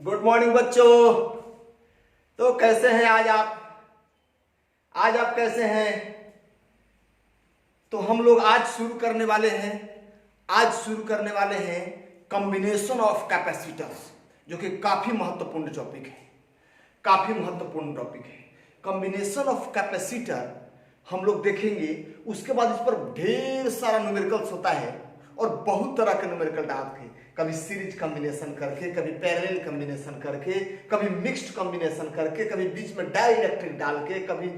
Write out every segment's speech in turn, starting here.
Good morning बच्चों। तो कैसे हैं आज आप कैसे हैं? तो हम लोग आज शुरू करने वाले हैं कॉम्बिनेशन ऑफ कैपेसिटर्स, जो कि काफी महत्वपूर्ण टॉपिक है। कॉम्बिनेशन ऑफ कैपेसिटर हम लोग देखेंगे। उसके बाद इस पर ढेर सारा न्यूमेरिकल्स होता है और बहुत तरह के न्यूमेरिकल डालते हैं, कभी सीरीज कॉम्बिनेशन करके, कभी पैरेलल कॉम्बिनेशन करके, कभी मिक्स्ड कॉम्बिनेशन करके, कभी बीच में डाइलेक्ट्रिक डाल के, कभी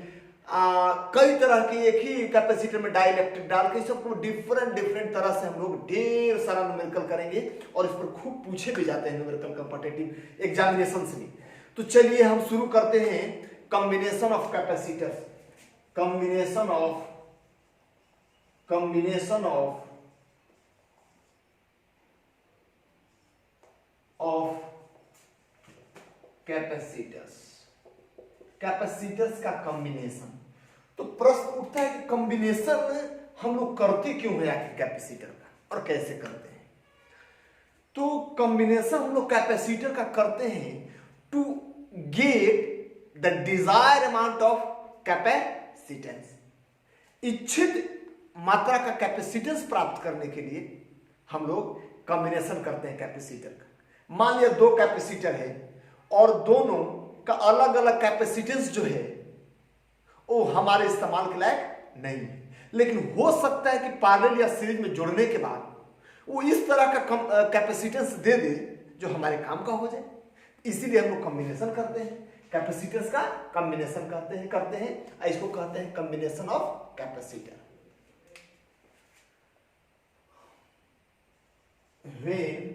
कई तरह की एक ही कैपेसिटर में डाइलेक्ट्रिक डाल के, सबको डिफरेंट तरह से हम लोग ढेर सारा न्यूमेरिकल करेंगे और इस पर खूब पूछे भी जाते हैं न्यूमेरिकल कॉम्पिटिटिव एग्जामिनेशन से भी। तो चलिए हम शुरू करते हैं combination of capacitors. Combination of capacitors का कॉम्बिनेशन। तो प्रश्न उठता है कि कॉम्बिनेशन हम लोग करते क्यों है आखिर कैपेसिटर का और कैसे करते हैं? तो कॉम्बिनेशन हम लोग कैपेसिटर का करते हैं to get the desired amount of capacitance. इच्छित मात्रा का कैपेसिटेंस प्राप्त करने के लिए हम लोग कॉम्बिनेशन करते हैं कैपेसिटर का। मान लिया दो कैपेसिटर है और दोनों का अलग अलग कैपेसिटेंस जो है वो हमारे इस्तेमाल के लायक नहीं है, लेकिन हो सकता है कि पैरेलल या सीरीज में जोड़ने के बाद वो इस तरह का कैपेसिटेंस दे दे जो हमारे काम का हो जाए। इसीलिए हम लोग कॉम्बिनेशन करते हैं, कैपेसिटेंस का कॉम्बिनेशन करते हैं। इसको कहते हैं combination of capacitor. When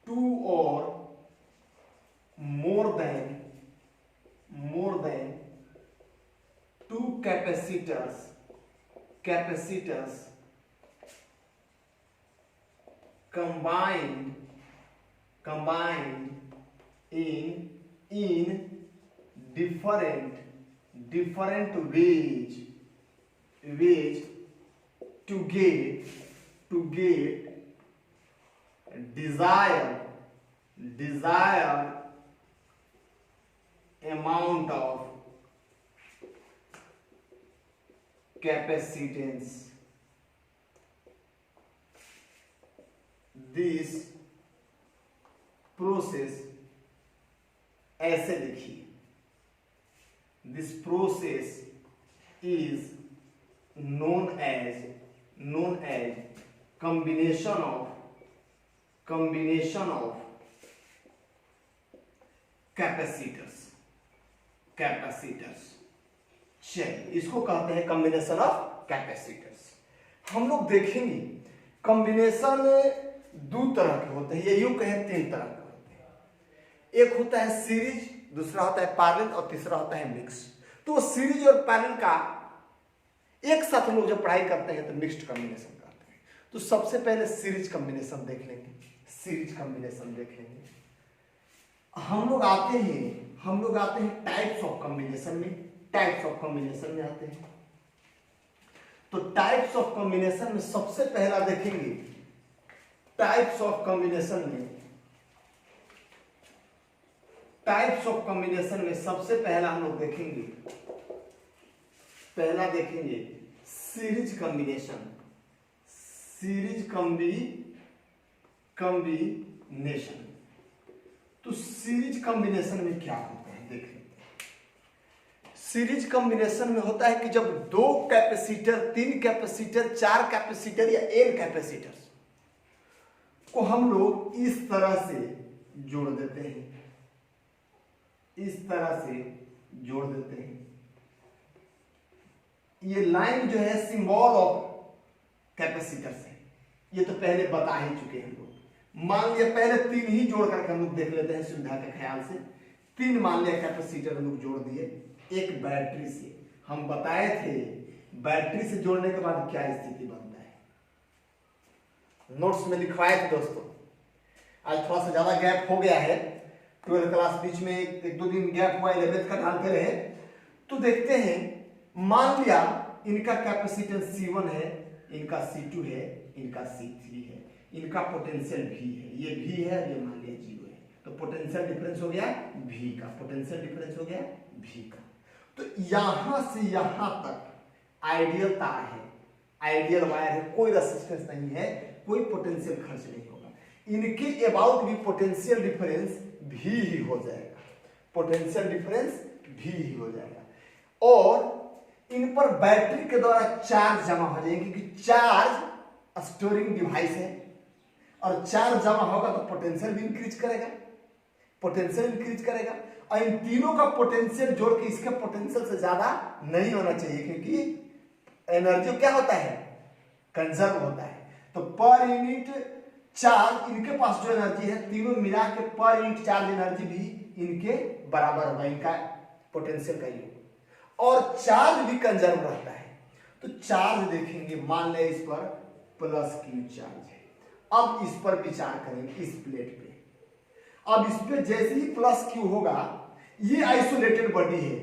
two or more than two capacitors combined in different ways to get desired amount of capacitance. This process, ऐसे लिखिए, this process is known as combination of capacitors. चलिए इसको कहते हैं कॉम्बिनेशन ऑफ कैपेसिटर्स। हम लोग देखेंगे combination दो तरह के होते हैं, ये यूं कहें तीन तरह के होते हैं। एक होता है सीरीज, दूसरा होता है पैरेलल और तीसरा होता है मिक्स। तो सीरीज और पैरेलल का एक साथ हम लोग जब पढ़ाई करते हैं तो मिक्स्ड कॉम्बिनेशन करते हैं। तो सबसे पहले सीरीज कॉम्बिनेशन देख लेंगे। हम लोग आते हैं टाइप्स ऑफ कॉम्बिनेशन में आते हैं। तो टाइप्स ऑफ कॉम्बिनेशन में सबसे पहला देखेंगे, टाइप्स ऑफ कॉम्बिनेशन में सबसे पहला हम लोग देखेंगे सीरीज कॉम्बिनेशन। तो सीरीज कॉम्बिनेशन में क्या होता है देख लेते हैं। सीरीज कॉम्बिनेशन में होता है कि जब दो कैपेसिटर, तीन कैपेसिटर, चार कैपेसिटर या एन कैपेसिटर्स को हम लोग इस तरह से जोड़ देते हैं। ये लाइन जो है सिंबल ऑफ कैपेसिटर्स है, ये तो पहले बता ही चुके हैं हम लोग। मान लिया पहले तीन ही जोड़ करके हम लोग देख लेते हैं सुविधा के ख्याल से। तीन मान लिया कैपेसिटर हम लोग जोड़ दिए एक बैटरी से। हम बताए थे बैटरी से जोड़ने के बाद क्या स्थिति बनता है, नोट्स में लिखवाए थे दोस्तों। आज थोड़ा सा ज्यादा गैप हो गया है, 12th क्लास बीच में एक दो दिन गैप हुआ, 11th का डालते रहे। तो देखते हैं, मान लिया इनका कैपेसिटेंस C1 है, इनका C2 है, इनका C3 है, इनका पोटेंशियल V है, ये V है, ये मान लिया 0 है। तो पोटेंशियल डिफरेंस हो गया V का, पोटेंशियल डिफरेंस हो गया V का। तो यहां से यहां तक आइडियल तार है, आइडियल वायर है, कोई रेजिस्टेंस नहीं है, कोई पोटेंशियल खर्च नहीं होगा। इनके अबाउट भी पोटेंशियल डिफरेंस भी ही हो जाएगा, पोटेंशियल डिफरेंस भी ही हो जाएगा। और इन पर बैटरी के द्वारा चार्ज जमा हो जाएगी, क्योंकि चार्ज स्टोरिंग डिवाइस है और चार्ज जमा होगा तो पोटेंशियल भी इंक्रीज करेगा, पोटेंशियल इंक्रीज करेगा। और इन तीनों का पोटेंशियल जोड़ के इसके पोटेंशियल से ज्यादा नहीं होना चाहिए, क्योंकि एनर्जी क्या होता है, कंजर्व होता है। तो पर यूनिट चार्ज इनके पास जो एनर्जी है, तीनों मिला के पर यूनिट चार्ज एनर्जी भी इनके बराबर होगा, इनका पोटेंशियल का योग, और चार्ज भी कंजर्व रहता है। तो चार्ज देखेंगे, मान ले इस पर प्लस क्यू चार्ज है। अब इस पर विचार करेंगे, इस प्लेट पे। अब इस पे जैसे ही प्लस क्यू होगा, ये आइसोलेटेड बॉडी है,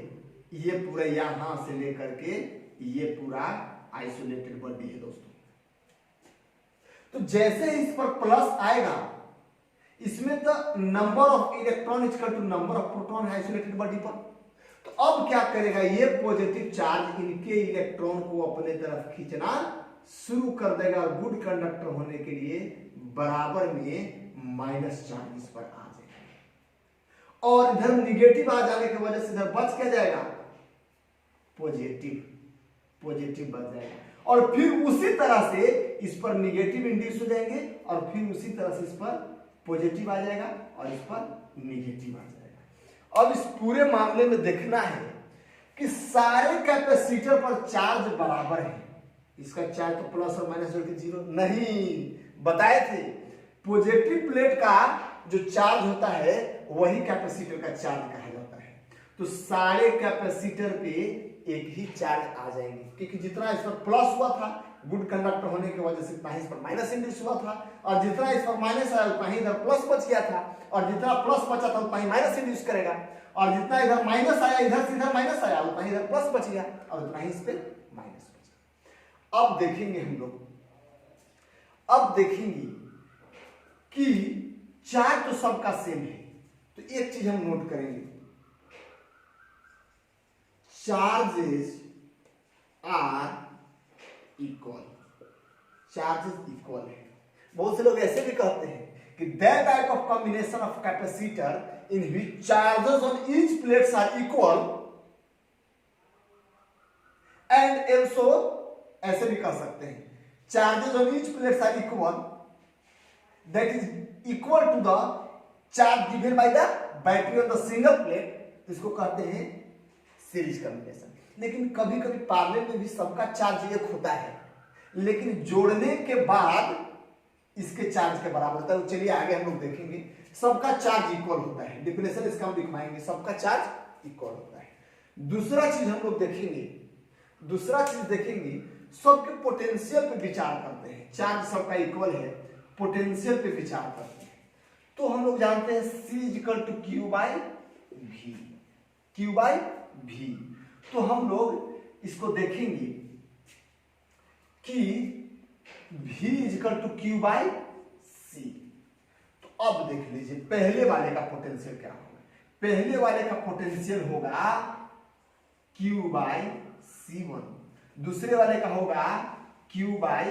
ये पूरा यहां से लेकर के ये पूरा आइसोलेटेड बॉडी है दोस्तों। तो जैसे ही इस पर प्लस आएगा, इसमें तो number of electron equal to number of proton है आइसोलेटेड बॉडी पर। तो अब क्या करेगा, ये पॉजिटिव चार्ज इनके इलेक्ट्रॉन को अपने तरफ खींचना शुरू कर देगा, गुड कंडक्टर होने के लिए बराबर में माइनस चार्ज इस पर आ जाएगा, और इधर निगेटिव आ जाने की वजह से इधर बच क्या जाएगा, पॉजिटिव, पॉजिटिव बच जाएगा। और फिर उसी तरह से इस पर निगेटिव इंड्यूस हो जाएंगे, और फिर उसी तरह से इस पर पॉजिटिव आ जाएगा और इस पर निगेटिव आ जाएगा। अब इस पूरे मामले में देखना है कि सारे कैपेसिटर पर चार्ज बराबर है। इसका चार्ज तो प्लस और माइनस जोड़ के जीरो नहीं, बताए थे पॉजिटिव प्लेट का जो चार्ज होता है वही कैपेसिटर का चार्ज कहा जाता है। तो सारे कैपेसिटर पे एक ही चार्ज आ जाएंगे, क्योंकि जितना इस पर प्लस हुआ था गुड कंडक्टर होने की वजह से, उतना ही इस पर माइनस इंड्यूस हुआ था, और जितना इस पर माइनस आया उतना ही इधर प्लस बच गया था, और जितना प्लस बचा था उतना ही माइनस इंड्यूस करेगा, और जितना इधर माइनस आया इधर से इधर माइनस आया उतना ही इधर प्लस बच गया, और उतना ही इस पे माइनस बचा। अब देखेंगे हम लोग, अब देखेंगे कि चार्ज तो सबका सेम है। तो एक चीज हम नोट करेंगे, charges are equal, charges equal है। बहुत से लोग ऐसे भी कहते हैं कि that type of combination of capacitor in which charges on each plates are equal and also, ऐसे भी कह सकते हैं charges on each plates are equal, that is equal to the charge given by the battery on the single plate. इसको कहते हैं series combination. लेकिन कभी कभी पैरेलल में भी सबका चार्ज एक होता है, लेकिन जोड़ने के बाद इसके चार्ज के बराबर होता है। चलिए आगे हम लोग देखेंगे, सबका चार्ज इक्वल होता है, डिफिनेशन इसका हम दिखाएंगे, सबका चार्ज इक्वल होता है। दूसरा चीज हम लोग देखेंगे, दूसरा चीज देखेंगे, सबके पोटेंशियल पे विचार करते हैं। चार्ज सबका इक्वल है, पोटेंशियल पे विचार करते हैं। तो हम लोग जानते हैं C equal to Q by V, Q by V। तो हम लोग इसको देखेंगे कि V equal to Q by C। तो अब देख लीजिए पहले वाले का पोटेंशियल क्या होगा। पहले वाले का पोटेंशियल होगा Q बाई C1, दूसरे वाले का होगा Q बाई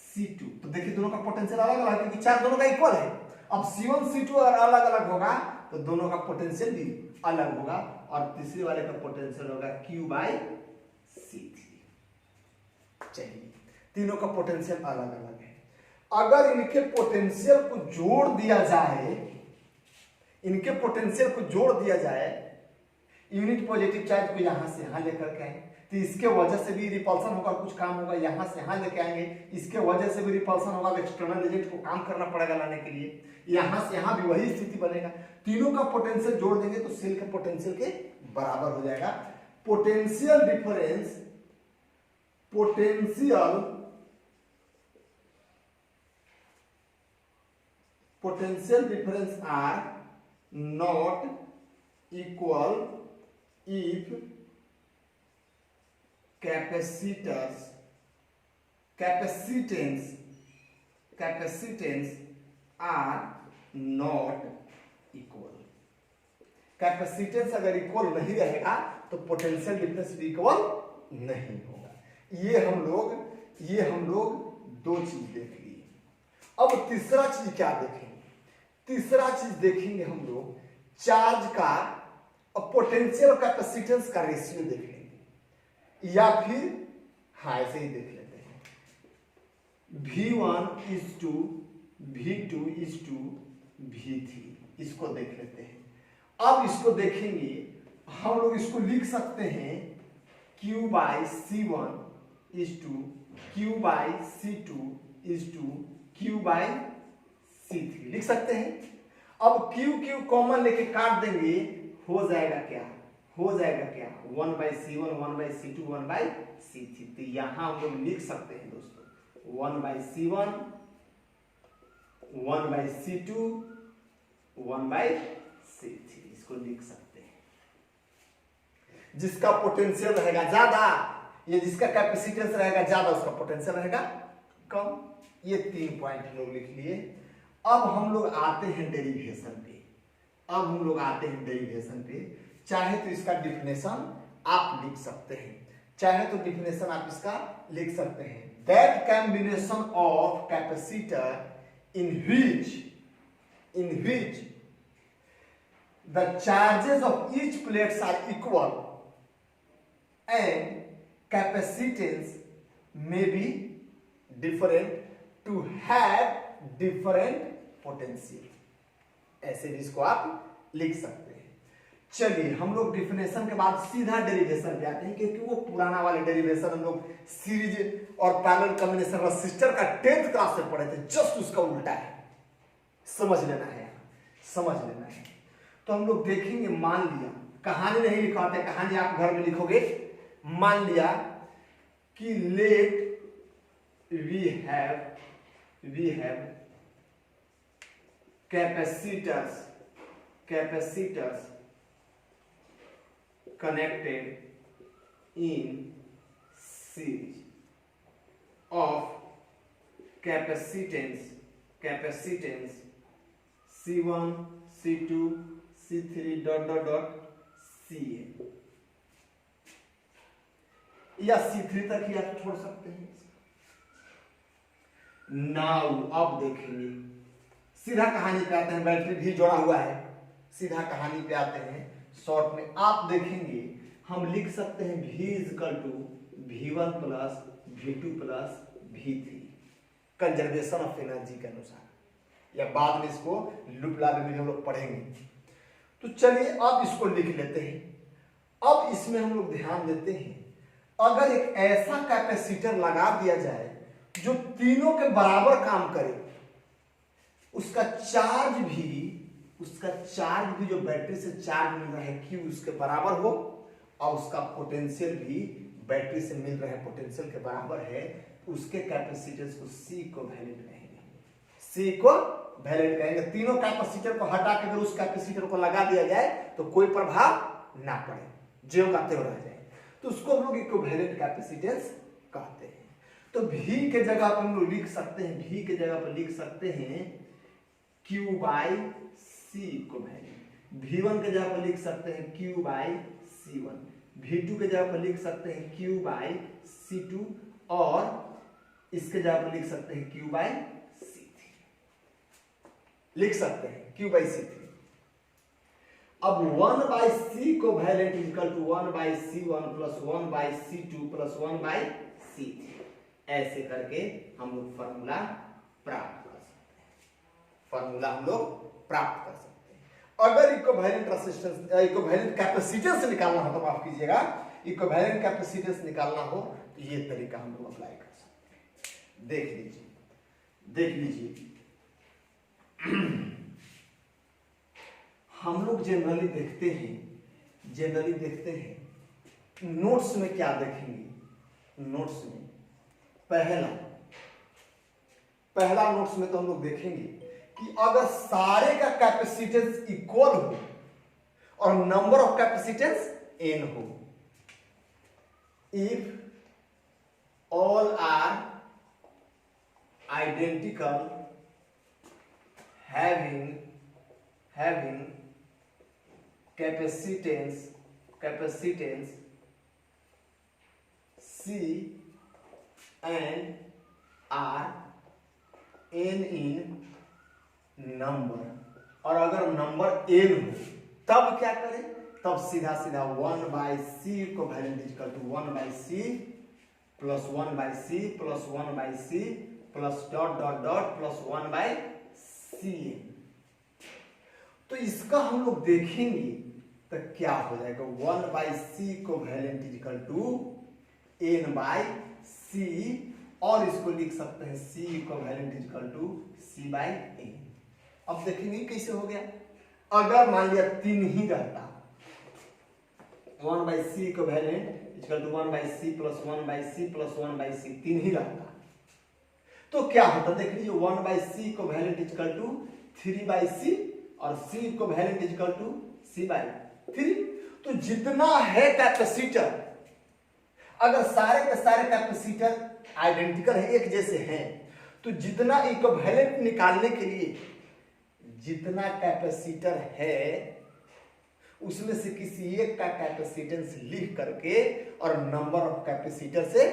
C2। तो देखिए दोनों का पोटेंशियल अलग अलग है, क्योंकि चार्ज दोनों का इक्वल है। अब C1 C2 अगर अलग अलग होगा तो दोनों का पोटेंशियल भी अलग होगा, और तीसरे वाले का पोटेंशियल होगा Q बाई C3। चलिए तीनों का पोटेंशियल अलग अलग है। अगर इनके पोटेंशियल को जोड़ दिया जाए, इनके पोटेंशियल को जोड़ दिया जाए, यूनिट पॉजिटिव चार्ज को यहां से यहां लेकर के आए, तो इसके वजह से भी रिपल्सन होगा, कुछ काम होगा, यहां से यहां लेके आएंगे, इसके वजह से भी रिपल्सन होगा, एक्सटर्नल एजेंट को काम करना पड़ेगा लाने के लिए, यहां से यहां भी वही स्थिति बनेगा। तीनों का पोटेंशियल जोड़ देंगे तो सेल के पोटेंशियल के बराबर हो जाएगा। Potential difference, potential difference are not equal if capacitance are not equal. Capacitance अगर इक्वल नहीं रहेगा तो पोटेंशियल डिफरेंस भी इक्वल नहीं होगा। ये हम लोग दो चीज देख लिए। अब तीसरा चीज क्या देखेंगे? तीसरा चीज देखेंगे हम लोग चार्ज का और पोटेंशियल कैपेसिटेंस का रेशियो देख लेंगे, या फिर हाँ ऐसे ही देख लेते हैं, V1:V2:V3, इसको देख लेते हैं। अब इसको देखेंगे हम लोग, इसको लिख सकते हैं Q/C1:Q/C2:Q/C3 लिख सकते हैं। अब Q कॉमन लेके काट देंगे, हो जाएगा क्या? 1/C1 1/C2 1/C3। तो यहां हम लोग लिख सकते हैं दोस्तों 1/C1 1/C2 1/C3, इसको लिख सकते हैं। जिसका पोटेंशियल रहेगा ज्यादा, ये जिसका कैपेसिटेंस रहेगा ज्यादा, उसका पोटेंशियल रहेगा कम। ये 3 पॉइंट लोग लिख लिए। अब हम लोग आते हैं डेरिवेशन पे। चाहे तो इसका डिफिनेशन आप लिख सकते हैं, that combination of capacitor in which the charges of each plates are equal and capacitance may be different to have different potential। ऐसे भी इसको आप लिख सकते हैं। चलिए हम लोग डिफिनेशन के बाद सीधा डेरिवेशन पे आते हैं, क्योंकि वो पुराना वाले डेरिवेशन हम लोग सीरीज और पैरेलल कॉम्बिनेशन रेसिस्टर का 10th क्लास से पढ़े थे, जस्ट उसका उल्टा है। समझ लेना है। तो हम लोग देखेंगे, मान लिया, कहानी नहीं लिखवाते, कहानी आप घर में लिखोगे। मान लिया कि let we have capacitors connected in series of capacitance C1 C2 C3 ... Cn, या C3 तक ही आप छोड़ सकते हैं। नाउ अब देखेंगे, सीधा कहानी पे आते हैं। बैटरी भी जोड़ा हुआ है, सीधा कहानी पे आते हैं। शॉर्ट में आप देखेंगे हम लिख सकते हैं V=V1+V2+V3 कंजर्वेशन ऑफ एनर्जी के अनुसार, या बाद में इसको लूप लॉ में हम लोग पढ़ेंगे। तो चलिए अब इसको लिख लेते हैं। अब इसमें हम लोग ध्यान देते हैं, अगर एक ऐसा कैपेसिटर लगा दिया जाए जो तीनों के बराबर काम करे, उसका चार्ज भी जो बैटरी से चार्ज मिल रहा है Q उसके बराबर हो, और उसका पोटेंशियल भी बैटरी से मिल रहा है पोटेंशियल के बराबर है, तो उसके कैपेसिटेंस को C को वैलेंट कहेंगे। तीनों कैपेसिटर को हटा के अगर उस कैपेसिटर को लगा दिया जाए तो कोई प्रभाव ना पड़े, ज्यों का त्यों रह जाए, तो उसको हम लोग इक्विवेलेंट कैपेसिटेंस कहते हैं। तो V के जगह पर हम लोग लिख सकते हैं, Q/C इक्विवेलेंट। V1 के जगह पर लिख सकते हैं Q/C1, V2 के जगह पर लिख सकते हैं Q/C2, और इसके जगह पर लिख सकते हैं Q/C3, लिख सकते हैं Q/C3। अब 1/C को valent equal to 1/C1 + 1/C2 + 1/C3, ऐसे करके हम लोग फॉर्मूला प्राप्त कर सकते हैं। अगर इक्विवेलेंट कैपेसिटेंस निकालना हो, तो माफ कीजिएगा, इक्विवेलेंट कैपेसिटेंस निकालना हो तो ये तरीका हम लोग अप्लाई कर सकते हैं। देख लीजिए हम लोग जनरली देखते हैं नोट्स में क्या देखेंगे। नोट्स में पहला नोट्स में तो हम लोग देखेंगे कि अगर सारे का कैपेसिटेंस इक्वल हो और नंबर ऑफ कैपेसिटेंस n हो, if all are identical having having capacitance C and R n in number, और अगर नंबर n हो तब क्या करें, तब सीधा सीधा 1/c equivalent equal to 1/c plus 1/c plus 1/c plus dot dot dot plus 1/c। तो इसका हम लोग देखेंगे तो क्या हो जाएगा, 1/c equivalent equal to n/c, और इसको लिख सकते हैं c equivalent equal to c/n। अब देखेंगे कैसे हो गया। अगर मान लिया 3 ही रहता, 1/c equivalent equal to 1/c plus 1/c plus 1/c 3 ही रहता, तो क्या होता, देख लीजिए 1/c equivalent equal to 3/c और c equivalent equal to c/3। तो जितना है कैपेसिटर, अगर सारे के सारे कैपेसिटर आइडेंटिकल है, एक जैसे हैं, तो जितना इक्विवेलेंट निकालने के लिए जितना कैपेसिटर है उसमें से किसी एक का कैपेसिटेंस लिख करके और नंबर ऑफ कैपेसिटर से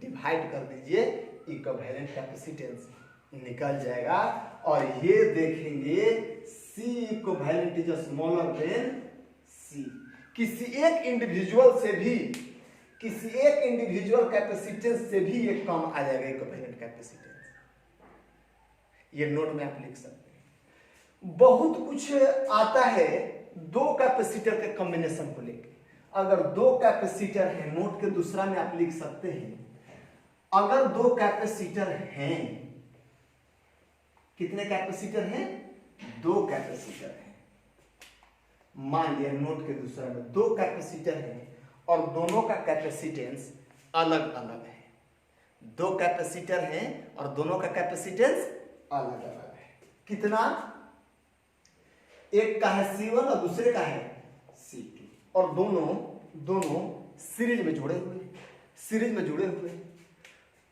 डिवाइड कर दीजिए, इक्विवेलेंट कैपेसिटेंस निकल जाएगा। और ये देखेंगे C equivalent is smaller than C। किसी एक इंडिविजुअल कैपेसिटेंस से भी ये कम आ जाएगा इक्विवेलेंट कैपेसिटेंस। ये नोट में आप लिख सकते हैं। बहुत कुछ आता है दो कैपेसिटर के कॉम्बिनेशन को लेकर। अगर दो कैपेसिटर है, नोट के दूसरा में आप लिख सकते हैं, अगर दो कैपेसिटर हैं, कितने कैपेसिटर हैं, 2 कैपेसिटर हैं। मान लिया नोट के दूसरा में 2 कैपेसिटर हैं और दोनों का कैपेसिटेंस अलग अलग है। 2 कैपेसिटर हैं और दोनों का कैपेसिटेंस अलग अलग है। कितना, एक का है C1 और दूसरे का है C2, और दोनों सीरीज में जुड़े हुए,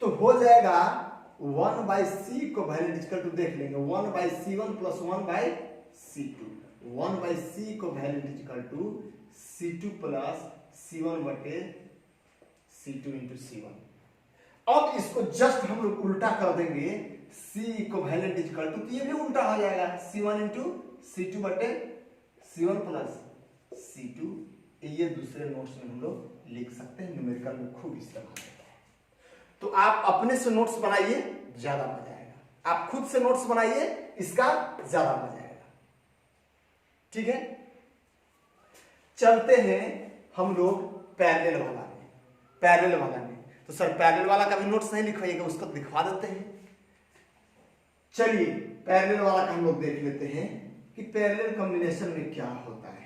तो हो जाएगा 1/c इक्विवेलेंट इक्वल टू, देख लेंगे 1/c1 plus 1/c2, 1/c equivalent equal to c2 plus c1 बटे c2 इंटू c1। अब इसको जस्ट हम लोग उल्टा कर देंगे, c इक्विवेलेंट इक्वल टू, तो ये भी उल्टा हो जाएगा, c1 इंटू c2 बटे c1 प्लस c2। ये दूसरे नोट्स में हम लोग लिख सकते हैं, न्यूमेरिकल में खूब इस्तेमाल होता है। तो आप अपने से नोट्स बनाइए, ज्यादा मजा आएगा। आप खुद से नोट्स बनाइए, इसका ज्यादा मजा आएगा। ठीक है, चलते हैं हम लोग पैरेलल वाला में। तो सर पैरेलल वाला का भी नोट्स नहीं लिखवाइएगा, उसको दिखवा देते हैं। चलिए पैरेलल वाला का हम लोग देख लेते हैं कि पैरेलल कॉम्बिनेशन में क्या होता है।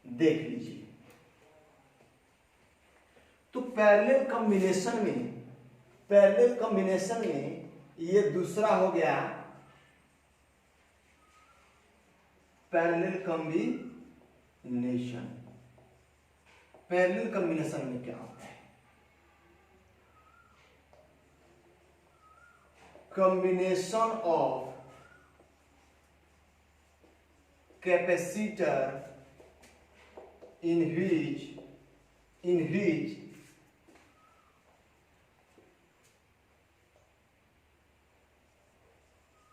देख लीजिए, तो पैरेलल कॉम्बिनेशन में ये दूसरा हो गया पैरेलल कॉम्बिनेशन। पैरेलल कॉम्बिनेशन में क्या होता है, combination of capacitor in which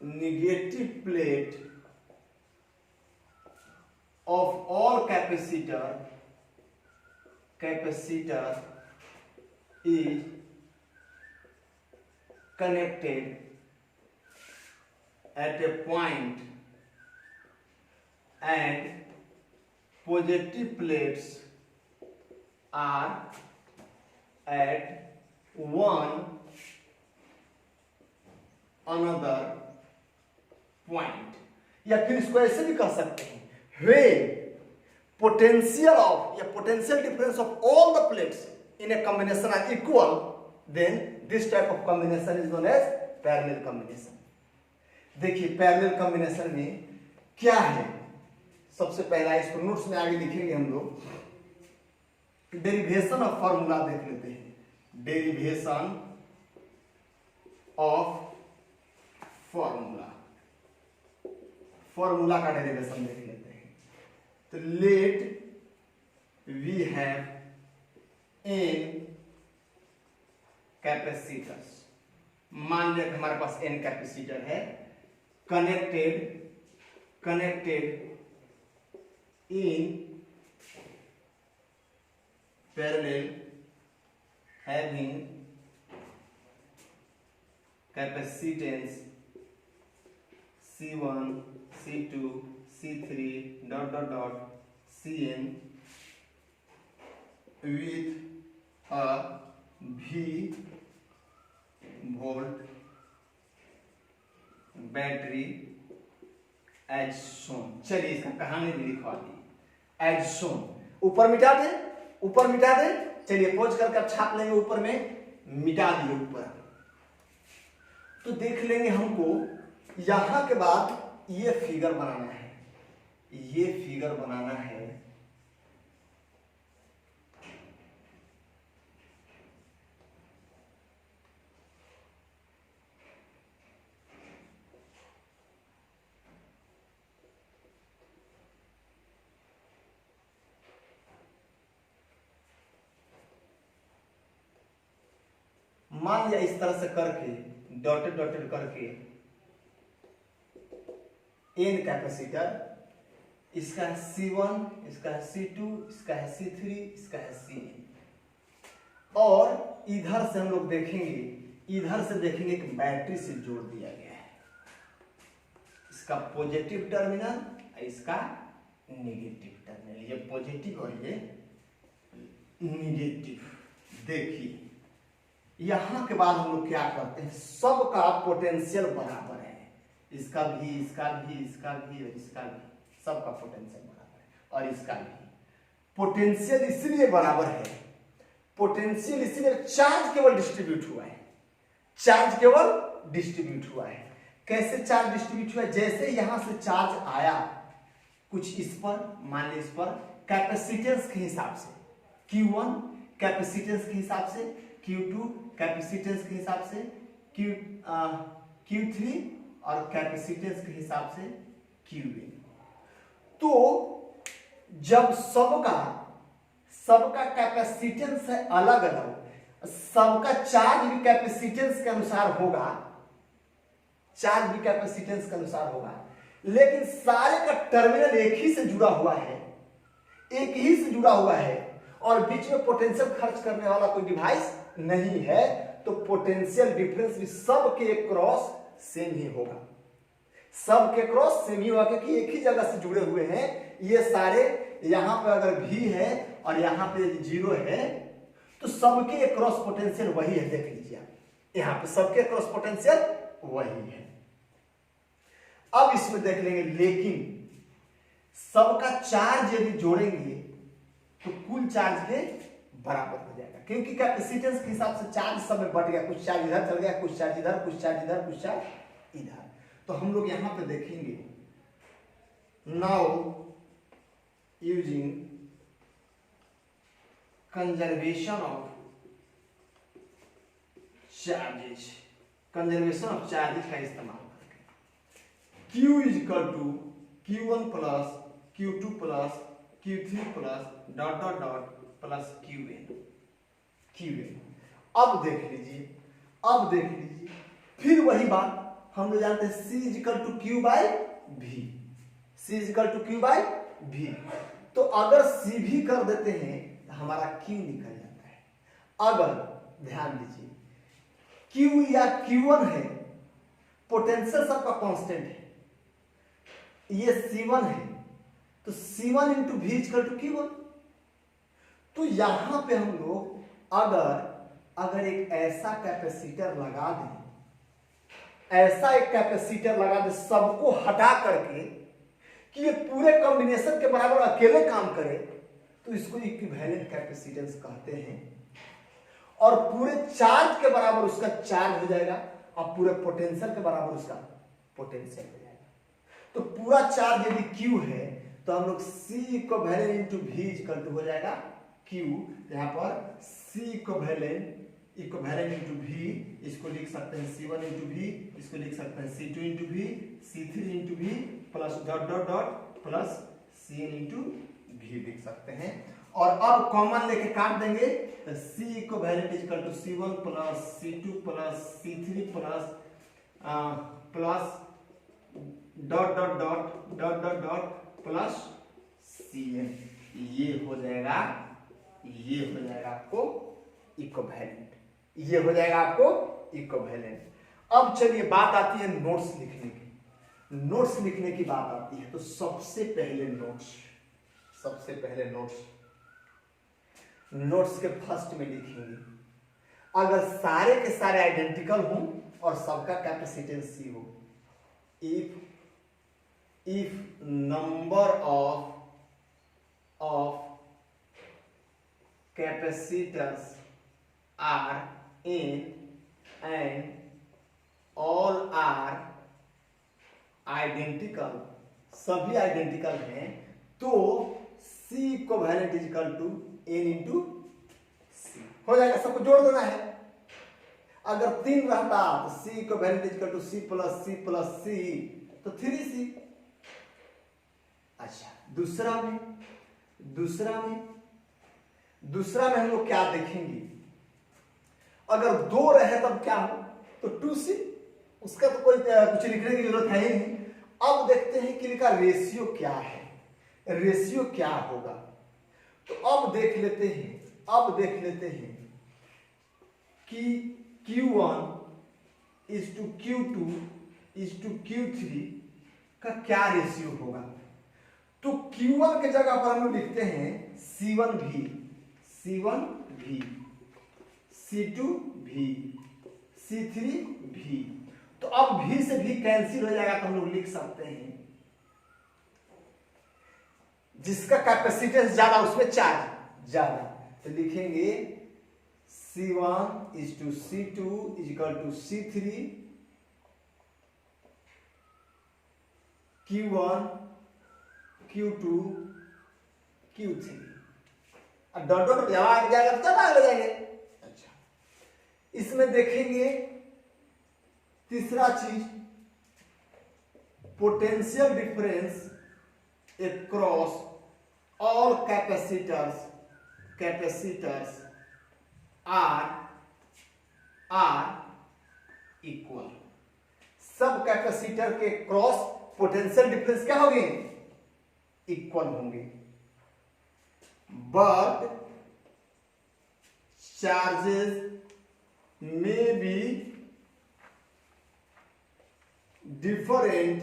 negative plate of all capacitor is connected at a point and positive plates are at one another point। या फिर इसको ऐसे भी कह सकते हैं, when potential difference of all the plates in a combination are equal, then this type of combination is known as parallel combination। देखिए parallel combination में क्या है, सबसे पहला इसको नोट्स में आगे लिखेंगे हम लोग, डेरिवेशन ऑफ फॉर्मूला देख लेते हैं। डेरिवेशन ऑफ फॉर्मूला, फॉर्मूला का डेरिवेशन देख लेते हैं। तो let we have N capacitors, मान लिया कि हमारे पास एन कैपेसिटर है, connected in parallel having capacitance C1, C2, C3 Cn with a V volt battery as shown. चलिए इसका कहानी भी लिखवा दी, एज शोन। ऊपर मिटा दे, ऊपर मिटा दे। चलिए पोज करके छाप लेंगे, ऊपर में मिटा दिए ऊपर। तो देख लेंगे हमको यहां के बाद ये फिगर बनाना है, ये फिगर बनाना है। मान लिया इस तरह से करके डॉटेड डॉटेड करके एन कैपेसिटर, इसका है C1, इसका है C2, इसका है C3, इसका है Cn। और इधर से हम लोग देखेंगे, इधर से देखेंगे कि बैटरी से जोड़ दिया गया है, इसका पॉजिटिव टर्मिनल, इसका नेगेटिव टर्मिनल, ये पॉजिटिव और ये नेगेटिव। देखिए यहां के बाद हम लोग क्या करते हैं, सबका पोटेंशियल बराबर है, इसका भी, इसका भी, इसका भी और इसका भी, सबका पोटेंशियल बराबर है। और इसका भी पोटेंशियल इसलिए बराबर है, पोटेंशियल इसलिए चार्ज केवल डिस्ट्रीब्यूट हुआ है, चार्ज केवल डिस्ट्रीब्यूट हुआ है। कैसे चार्ज डिस्ट्रीब्यूट हुआ है, जैसे यहां से चार्ज आया कुछ इस पर, मान लीजिए इस पर कैपेसिटेंस के हिसाब से, Q1 कैपेसिटेंस के हिसाब से, Q2 कैपेसिटेंस के हिसाब से, Q3 और कैपेसिटेंस के हिसाब से Qn। तो जब सबका कैपेसिटेंस है अलग अलग, सबका चार्ज भी कैपेसिटेंस के अनुसार होगा, चार्ज भी कैपेसिटेंस के अनुसार होगा, लेकिन सारे का टर्मिनल एक ही से जुड़ा हुआ है, एक ही से जुड़ा हुआ है, और बीच में पोटेंशियल खर्च करने वाला कोई डिवाइस नहीं है, तो पोटेंशियल डिफरेंस भी सबके क्रॉस सेम ही होगा, सबके क्रॉस सेम ही होगा, क्योंकि एक ही जगह से जुड़े हुए हैं ये सारे। यहां पे अगर V है और यहां पे 0 है, तो सबके क्रॉस पोटेंशियल वही है। देख लीजिए यहां पे सबके क्रॉस पोटेंशियल वही है। अब इसमें देख लेंगे, लेकिन सबका चार्ज यदि जोड़ेंगे तो कुल चार्ज के बराबर हो जाएगा, क्योंकि कैपेसिटेंस के हिसाब से चार्ज सब में बट गया, कुछ चार्ज इधर चल गया, कुछ चार्ज इधर, कुछ चार्ज इधर, कुछ चार्ज इधर। तो हम लोग यहां पे देखेंगे, now using conservation of charges, conservation of charges का इस्तेमाल करके Q is equal to Q1 plus Q2 plus Q3 plus dot dot dot plus Qn। अब देख लीजिए, अब देख लीजिए, फिर वही बात हम लोग जानते हैं, C is equal to Q by V, C is equal to Q by V। तो अगर C भी कर देते हैं तो हमारा Q निकल जाता है। अगर ध्यान दीजिए Q या Q1 है, पोटेंशियल सबका कांस्टेंट है, ये C1 है, तो C1 into V equal to Q1। तो यहां पे हम लोग अगर एक ऐसा कैपेसिटर लगा दें, ऐसा एक कैपेसिटर लगा दे सबको हटा करके कि ये पूरे कॉम्बिनेशन के बराबर अकेले काम करे, तो इसको इक्विवेलेंट कैपेसिटेंस कहते हैं। और पूरे चार्ज के बराबर उसका चार्ज हो जाएगा और पूरे पोटेंशियल के बराबर उसका पोटेंशियल हो जाएगा। तो पूरा चार्ज यदि Q है तो हम लोग C equivalent into V equal to हो जाएगा Q। यहाँ पर C इक्विवेलेंट इक्विवेलेंट इंटू भी, इसको लिख सकते हैं C1 इंटू भी, इसको लिख सकते हैं C2 इंटू भी, C3 इंटू भी plus dot dot dot plus Cn into भी लिख सकते हैं। और अब कॉमन लेके काट देंगे तो C equivalent equal to C1 plus C2 plus C3 plus dot dot dot dot dot dot plus Cn, ये हो जाएगा आपको इक्विवेलेंट, ये हो जाएगा आपको इक्विवेलेंट। अब चलिए बात आती है नोट्स लिखने की। नोट्स लिखने की बात आती है तो सबसे पहले नोट्स के फर्स्ट में लिखेंगे, अगर सारे के सारे आइडेंटिकल हो और सबका कैपेसिटेंस C हो, if number of capacitors are in and all are identical, सभी आइडेंटिकल हैं, तो C equivalent equal to N into C हो जाएगा। सबको जोड़ देना है। अगर 3 रहता तो C equivalent equal to C plus C तो 3C। अच्छा, दूसरा में हम लोग क्या देखेंगे, अगर 2 रहे तब क्या हो तो 2C, उसका तो कोई कुछ लिखने की जरूरत है ही नहीं। अब देखते हैं कि इनका रेशियो क्या है, रेशियो क्या होगा। तो अब देख लेते हैं कि Q1 is to Q2 is to Q3 का क्या रेशियो होगा। तो Q1 के जगह पर हम लोग लिखते हैं C1 भी, C2 भी, C3 भी। तो अब भी से भी कैंसिल हो जाएगा तो हम लोग लिख सकते हैं जिसका कैपेसिटेंस ज्यादा उसमें चार्ज ज्यादा, तो लिखेंगे C1 is to C2 equal to C3 Q1 Q2 Q3। Dot dot जवाब आ जाएगा तो क्या हो जाएंगे। अच्छा, इसमें देखेंगे तीसरा चीज, potential difference across all capacitors are equal. सब कैपेसिटर के क्रॉस पोटेंशियल डिफरेंस क्या होंगे, इक्वल होंगे। But charges may be different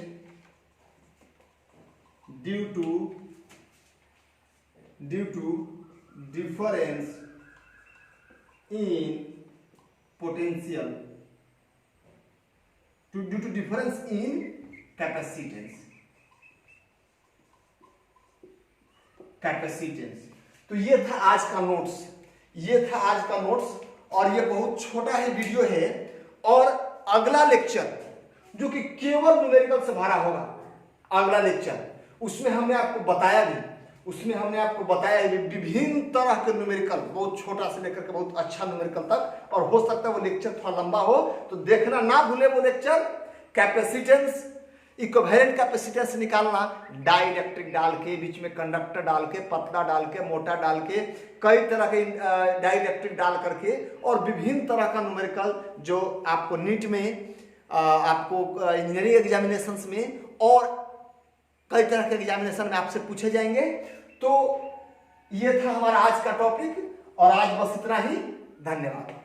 due to difference in potential, due to difference in capacitance। तो ये था आज का नोट्स, और ये बहुत छोटा है वीडियो है। और अगला लेक्चर जो कि केवल न्यूमेरिकल से भरा होगा, अगला लेक्चर उसमें हमने आपको बताया विभिन्न तरह के न्यूमेरिकल, बहुत छोटा से लेकर के बहुत अच्छा न्यूमेरिकल तक। और हो सकता है वो लेक्चर थोड़ा लंबा हो, तो देखना ना भूले वो लेक्चर। कैपेसिटेंस, इक्विवेलेंट कैपेसिटेंस निकालना, डाइइलेक्ट्रिक डाल के, बीच में कंडक्टर डाल के, पतला डाल के, मोटा डाल के, कई तरह के डाइइलेक्ट्रिक डाल करके, और विभिन्न तरह का न्यूमेरिकल जो आपको नीट में, आपको इंजीनियरिंग एग्जामिनेशंस में और कई तरह के एग्जामिनेशन में आपसे पूछे जाएंगे। तो ये था हमारा आज का टॉपिक, और आज बस इतना ही। धन्यवाद।